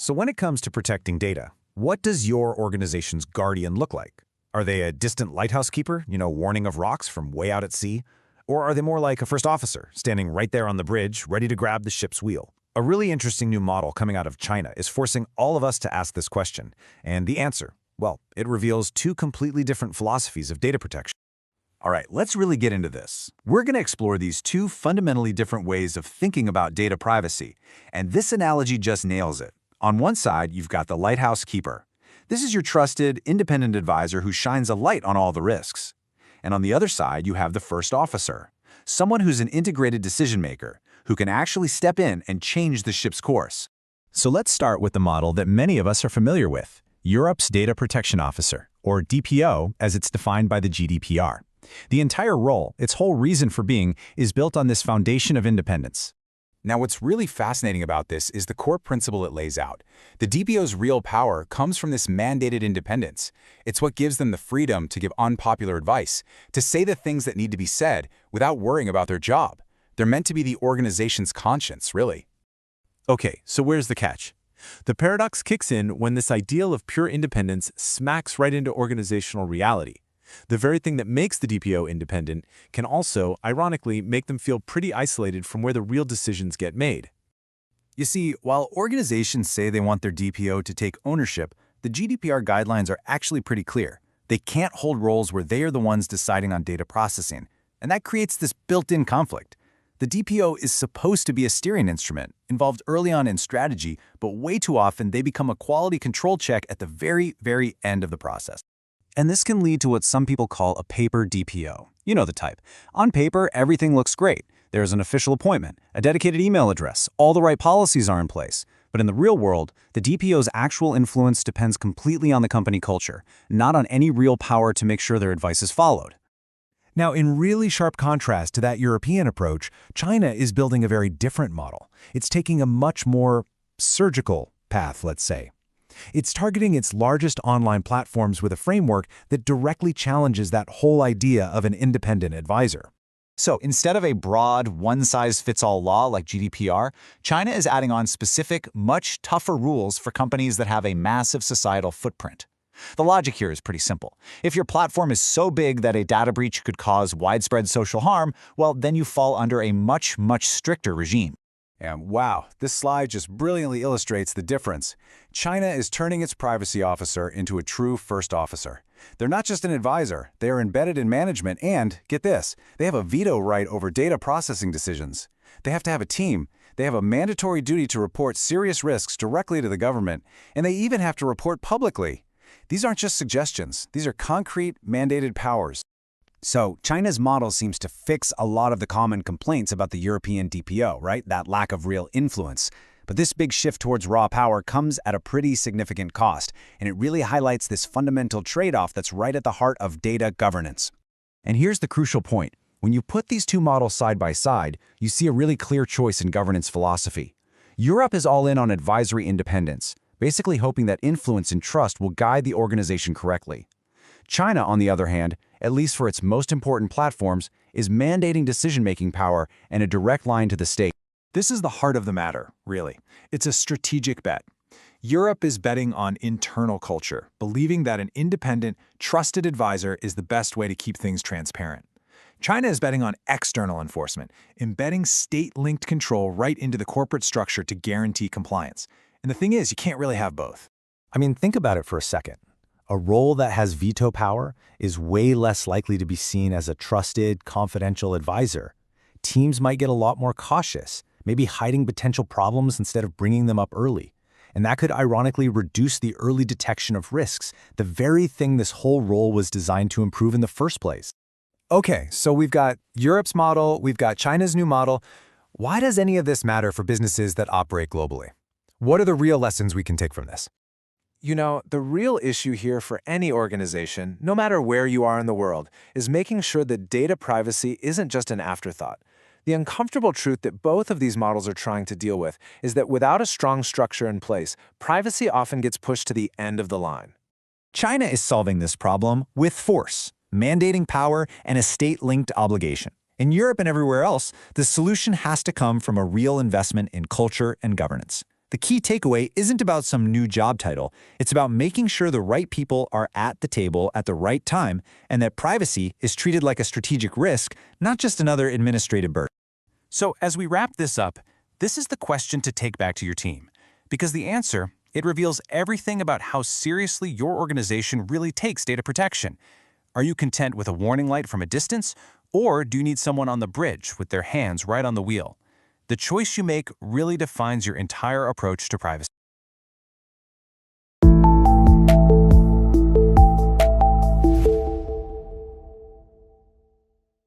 So when it comes to protecting data, what does your organization's guardian look like? Are they a distant lighthouse keeper, warning of rocks from way out at sea? Or are they more like a first officer, standing right there on the bridge, ready to grab the ship's wheel? A really interesting new model coming out of China is forcing all of us to ask this question. And the answer, well, it reveals two completely different philosophies of data protection. All right, let's really get into this. We're going to explore these two fundamentally different ways of thinking about data privacy. And this analogy just nails it. On one side, you've got the lighthouse keeper. This is your trusted, independent advisor who shines a light on all the risks. And on the other side, you have the first officer, someone who's an integrated decision maker, who can actually step in and change the ship's course. So let's start with the model that many of us are familiar with, Europe's Data Protection Officer, or DPO as it's defined by the GDPR. The entire role, its whole reason for being, is built on this foundation of independence. Now, what's really fascinating about this is the core principle it lays out. The DPO's real power comes from this mandated independence. It's what gives them the freedom to give unpopular advice, to say the things that need to be said without worrying about their job. They're meant to be the organization's conscience, really. Okay, so where's the catch? The paradox kicks in when this ideal of pure independence smacks right into organizational reality. The very thing that makes the DPO independent can also, ironically, make them feel pretty isolated from where the real decisions get made. You see, while organizations say they want their DPO to take ownership, the GDPR guidelines are actually pretty clear. They can't hold roles where they are the ones deciding on data processing, and that creates this built-in conflict. The DPO is supposed to be a steering instrument, involved early on in strategy, but way too often they become a quality control check at the very, very end of the process. And this can lead to what some people call a paper DPO. You know the type. On paper, everything looks great. There's an official appointment, a dedicated email address, all the right policies are in place. But in the real world, the DPO's actual influence depends completely on the company culture, not on any real power to make sure their advice is followed. Now, in really sharp contrast to that European approach, China is building a very different model. It's taking a much more surgical path, let's say. It's targeting its largest online platforms with a framework that directly challenges that whole idea of an independent advisor. So instead of a broad, one-size-fits-all law like GDPR, China is adding on specific, much tougher rules for companies that have a massive societal footprint. The logic here is pretty simple. If your platform is so big that a data breach could cause widespread social harm, well, then you fall under a much stricter regime. And wow, this slide just brilliantly illustrates the difference. China is turning its privacy officer into a true first officer. They're not just an advisor, they are embedded in management and, get this, they have a veto right over data processing decisions. They have to have a team. They have a mandatory duty to report serious risks directly to the government, and they even have to report publicly. These aren't just suggestions. These are concrete, mandated powers. So China's model seems to fix a lot of the common complaints about the European DPO, right? That lack of real influence. But this big shift towards raw power comes at a pretty significant cost, and it really highlights this fundamental trade-off that's right at the heart of data governance. And here's the crucial point. When you put these two models side by side, you see a really clear choice in governance philosophy. Europe is all in on advisory independence, basically hoping that influence and trust will guide the organization correctly. China, on the other hand, at least for its most important platforms, is mandating decision-making power and a direct line to the state. This is the heart of the matter, really. It's a strategic bet. Europe is betting on internal culture, believing that an independent, trusted advisor is the best way to keep things transparent. China is betting on external enforcement, embedding state-linked control right into the corporate structure to guarantee compliance. And the thing is, you can't really have both. I mean, think about it for a second. A role that has veto power is way less likely to be seen as a trusted, confidential advisor. Teams might get a lot more cautious, maybe hiding potential problems instead of bringing them up early. And that could ironically reduce the early detection of risks, the very thing this whole role was designed to improve in the first place. Okay, so we've got Europe's model, we've got China's new model. Why does any of this matter for businesses that operate globally? What are the real lessons we can take from this? You know, the real issue here for any organization, no matter where you are in the world, is making sure that data privacy isn't just an afterthought. The uncomfortable truth that both of these models are trying to deal with is that without a strong structure in place, privacy often gets pushed to the end of the line. China is solving this problem with force, mandating power and a state-linked obligation. In Europe and everywhere else, the solution has to come from a real investment in culture and governance. The key takeaway isn't about some new job title. It's about making sure the right people are at the table at the right time and that privacy is treated like a strategic risk, not just another administrative burden. So as we wrap this up, this is the question to take back to your team. Because the answer, it reveals everything about how seriously your organization really takes data protection. Are you content with a warning light from a distance, or do you need someone on the bridge with their hands right on the wheel? The choice you make really defines your entire approach to privacy.